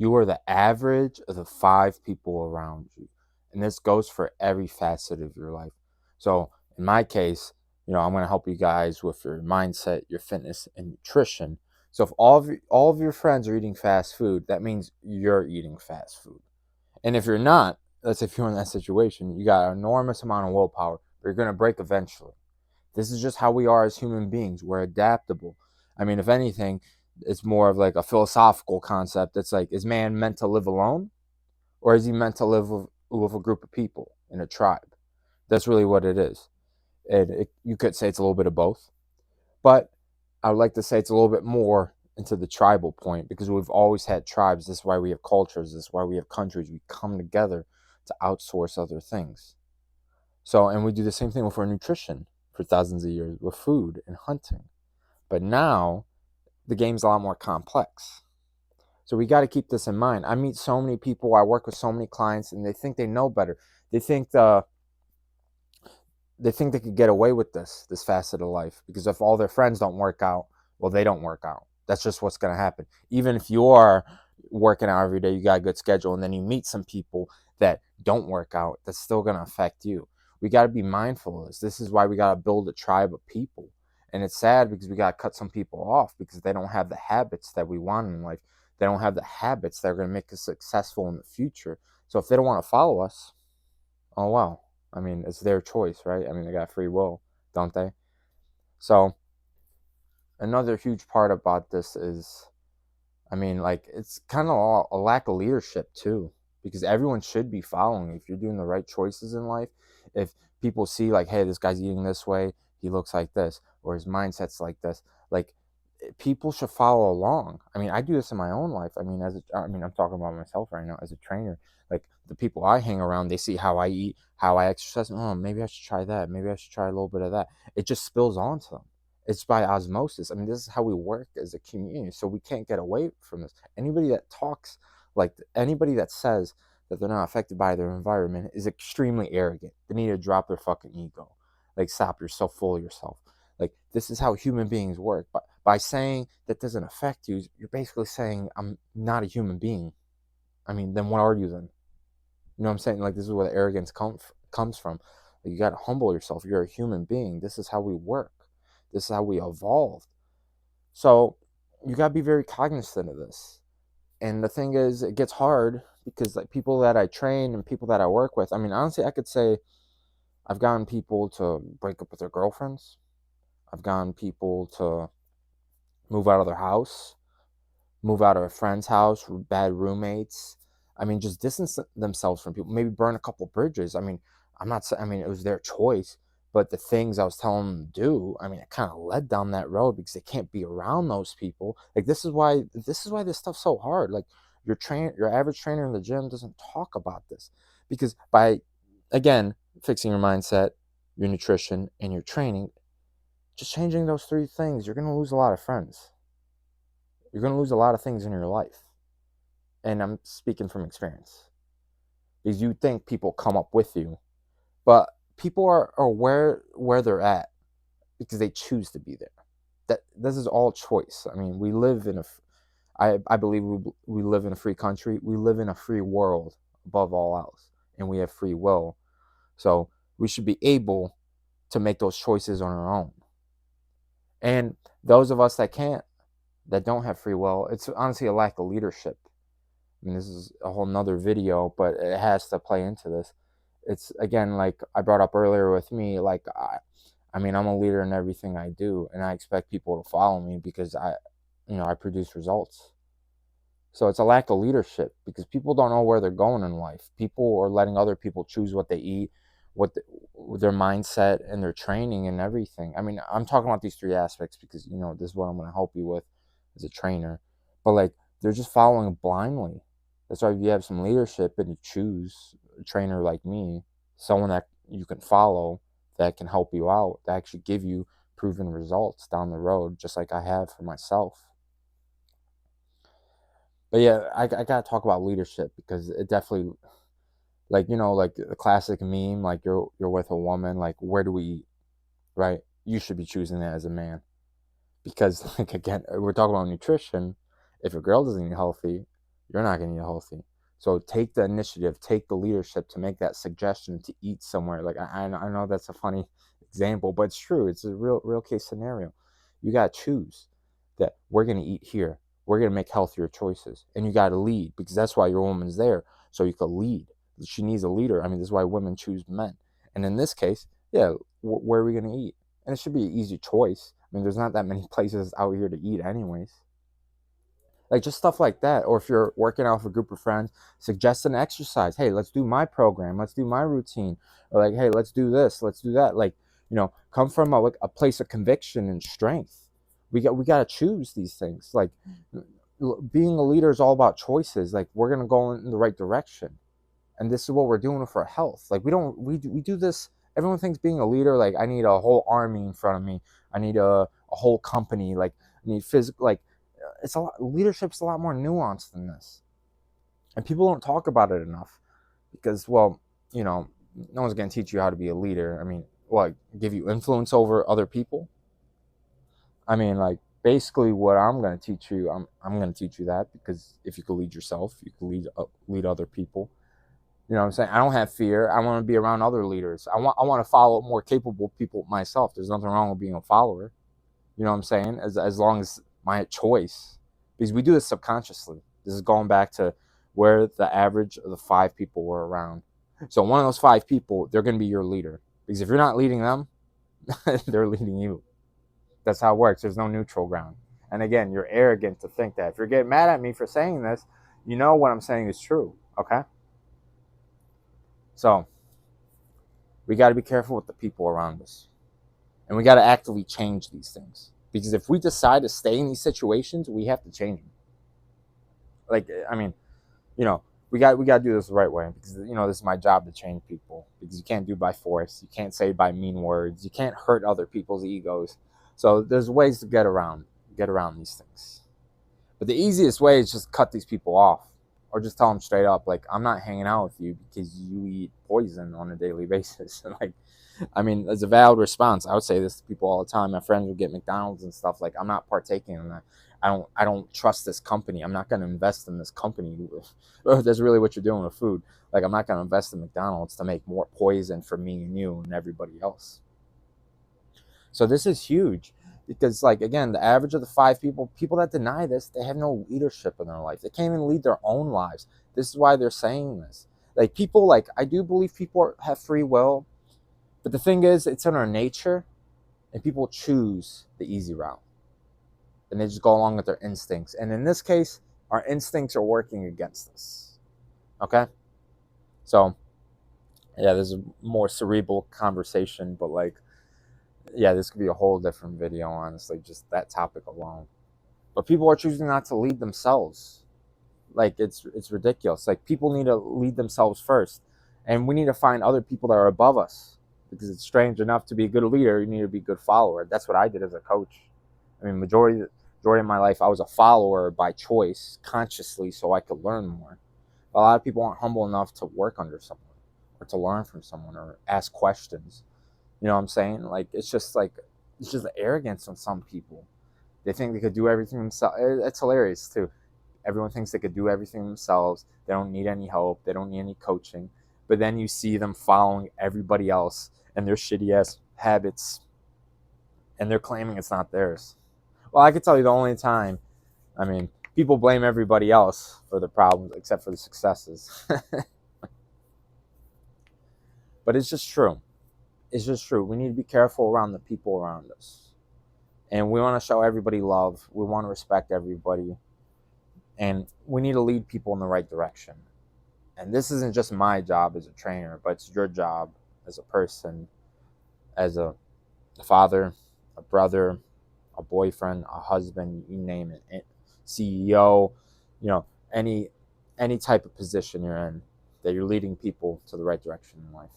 You are the average of the 5 people around you. And this goes for every facet of your life. So in my case, I'm going to help you guys with your mindset, your fitness, and nutrition. So if all of your friends are eating fast food, that means you're eating fast food. And if you're not, let's say if you're in that situation, you got an enormous amount of willpower, but you're going to break eventually. This is just how we are as human beings. We're adaptable. I mean, if anything, it's more of like a philosophical concept. It's like, is man meant to live alone, or is he meant to live with a group of people in a tribe? That's really what it is. And you could say it's a little bit of both, but I would like to say it's a little bit more into the tribal point, because we've always had tribes. This is why we have cultures. This is why we have countries. We come together to outsource other things. So, and we do the same thing with our nutrition for thousands of years with food and hunting. But now the game's a lot more complex. So we got to keep this in mind. I meet so many people, I work with so many clients, and they think they know better. They think they could get away with this facet of life, because if all their friends don't work out, well, they don't work out. That's just what's going to happen. Even if you are working out every day, you got a good schedule, and then you meet some people that don't work out, that's still going to affect you. We got to be mindful of this. This is why we got to build a tribe of people. And it's sad because we got to cut some people off because they don't have the habits that we want in life. They don't have the habits that are going to make us successful in the future. So if they don't want to follow us, oh well. I mean, it's their choice, right? I mean, they got free will, don't they? So another huge part about this is, I mean, like, it's kind of a lack of leadership too, because everyone should be following. If you're doing the right choices in life, if people see like, hey, this guy's eating this way, he looks like this, or his mindset's like this, like, people should follow along. I mean, I do this in my own life. I mean, I'm talking about myself right now as a trainer. Like, the people I hang around, they see how I eat, how I exercise. Oh, maybe I should try that. Maybe I should try a little bit of that. It just spills onto them. It's by osmosis. I mean, this is how we work as a community. So we can't get away from this. Anybody that talks anybody that says that they're not affected by their environment is extremely arrogant. They need to drop their fucking ego. Like, stop. You're so full of yourself. Like, this is how human beings work. But by saying that doesn't affect you, you're basically saying I'm not a human being. I mean, then what are you then? You know what I'm saying? Like, this is where the arrogance comes from. Like, you got to humble yourself. You're a human being. This is how we work. This is how we evolved. So you got to be very cognizant of this. And the thing is, it gets hard because, like, people that I train and people that I work with, I mean, honestly, I could say I've gotten people to break up with their girlfriends. I've gotten people to move out of their house, move out of a friend's house, bad roommates. I mean, just distance themselves from people, maybe burn a couple bridges. I mean, I'm not saying, I mean, it was their choice, but the things I was telling them to do, I mean, it kind of led down that road because they can't be around those people. Like, this is why this stuff's so hard. Like, your average trainer in the gym doesn't talk about this, because by, again, fixing your mindset, your nutrition, and your training, just changing those 3 things, you're going to lose a lot of friends. You're going to lose a lot of things in your life. And I'm speaking from experience. Because you think people come up with you, but people are where they're at because they choose to be there. That this is all choice. I mean, I believe we live in a free country. We live in a free world above all else, and we have free will. So we should be able to make those choices on our own. And those of us that don't have free will, it's honestly a lack of leadership. I mean, this is a whole nother video, but it has to play into this. It's, again, like I brought up earlier with me, like, I mean, I'm a leader in everything I do, and I expect people to follow me because I produce results. So it's a lack of leadership because people don't know where they're going in life. People are letting other people choose what they eat, their mindset and their training and everything. I mean, I'm talking about these 3 aspects because, this is what I'm going to help you with as a trainer. But, like, they're just following blindly. That's why if you have some leadership and you choose a trainer like me, someone that you can follow, that can help you out, that actually give you proven results down the road, just like I have for myself. But yeah, I gotta talk about leadership because it definitely, like, like the classic meme, like, you're with a woman, like, where do we eat, right? You should be choosing that as a man because, like, again, we're talking about nutrition. If a girl doesn't eat healthy, you're not going to eat healthy. So take the initiative, take the leadership to make that suggestion to eat somewhere. Like I know that's a funny example, but it's true. It's a real case scenario. You got to choose that we're going to eat here. We're going to make healthier choices, and you got to lead, because that's why your woman's there, so you can lead. She needs a leader. I mean, this is why women choose men. And in this case, yeah, where are we going to eat? And it should be an easy choice. I mean, there's not that many places out here to eat, anyways. Like just stuff like that. Or if you're working out with a group of friends, suggest an exercise. Hey, let's do my program. Let's do my routine. Or like, hey, let's do this. Let's do that. Like, come from a place of conviction and strength. We got to choose these things. Like being a leader is all about choices. Like we're gonna go in the right direction, and this is what we're doing for health. Like we do this. Everyone thinks being a leader, like I need a whole army in front of me. I need a whole company. Like I need physical. Like it's a lot. Leadership's a lot more nuanced than this, and people don't talk about it enough because, well, no one's gonna teach you how to be a leader. I mean, what, give you influence over other people? I mean, like basically, what I'm gonna teach you, I'm gonna teach you that, because if you could lead yourself, you could lead other people. You know what I'm saying? I don't have fear. I want to be around other leaders. I want to follow more capable people myself. There's nothing wrong with being a follower. You know what I'm saying? As long as my choice, because we do this subconsciously. This is going back to where the average of the 5 people were around. So one of those 5 people, they're going to be your leader, because if you're not leading them, they're leading you. That's how it works. There's no neutral ground. And again, you're arrogant to think that. If you're getting mad at me for saying this, you know what I'm saying is true. Okay? So we got to be careful with the people around us. And we got to actively change these things. Because if we decide to stay in these situations, we have to change them. Like, I mean, you know, we got to do this the right way, because this is my job to change people, because you can't do by force. You can't say by mean words. You can't hurt other people's egos. So there's ways to get around these things. But the easiest way is just cut these people off, or just tell them straight up, like, I'm not hanging out with you because you eat poison on a daily basis. Like, I mean, as a valid response, I would say this to people all the time. My friends would get McDonald's and stuff. Like, I'm not partaking in that. I don't trust this company. I'm not going to invest in this company. That's really what you're doing with food. Like, I'm not going to invest in McDonald's to make more poison for me and you and everybody else. So this is huge, because, like, again, the average of the 5 people that deny this, they have no leadership in their life. They can't even lead their own lives. This is why they're saying this. Like, people, like, I do believe people have free will, but the thing is, it's in our nature, and people choose the easy route, and they just go along with their instincts. And in this case, our instincts are working against us. Okay? So, yeah, there's a more cerebral conversation, but, like, yeah, this could be a whole different video, honestly, just that topic alone. But people are choosing not to lead themselves. Like, it's ridiculous. Like, people need to lead themselves first, and we need to find other people that are above us, because it's strange enough, to be a good leader, you need to be a good follower. That's what I did as a coach. I mean, majority of my life, I was a follower by choice, consciously, so I could learn more. But a lot of people aren't humble enough to work under someone, or to learn from someone, or ask questions. You know what I'm saying? Like, it's just arrogance on some people. They think they could do everything themselves. It's hilarious too. Everyone thinks they could do everything themselves. They don't need any help. They don't need any coaching. But then you see them following everybody else and their shitty ass habits, and they're claiming it's not theirs. Well, I can tell you the only time, I mean, people blame everybody else for the problems except for the successes. But it's just true. It's just true. We need to be careful around the people around us. And we want to show everybody love. We want to respect everybody. And we need to lead people in the right direction. And this isn't just my job as a trainer, but it's your job as a person, as a father, a brother, a boyfriend, a husband, you name it, CEO, any type of position you're in, that you're leading people to the right direction in life.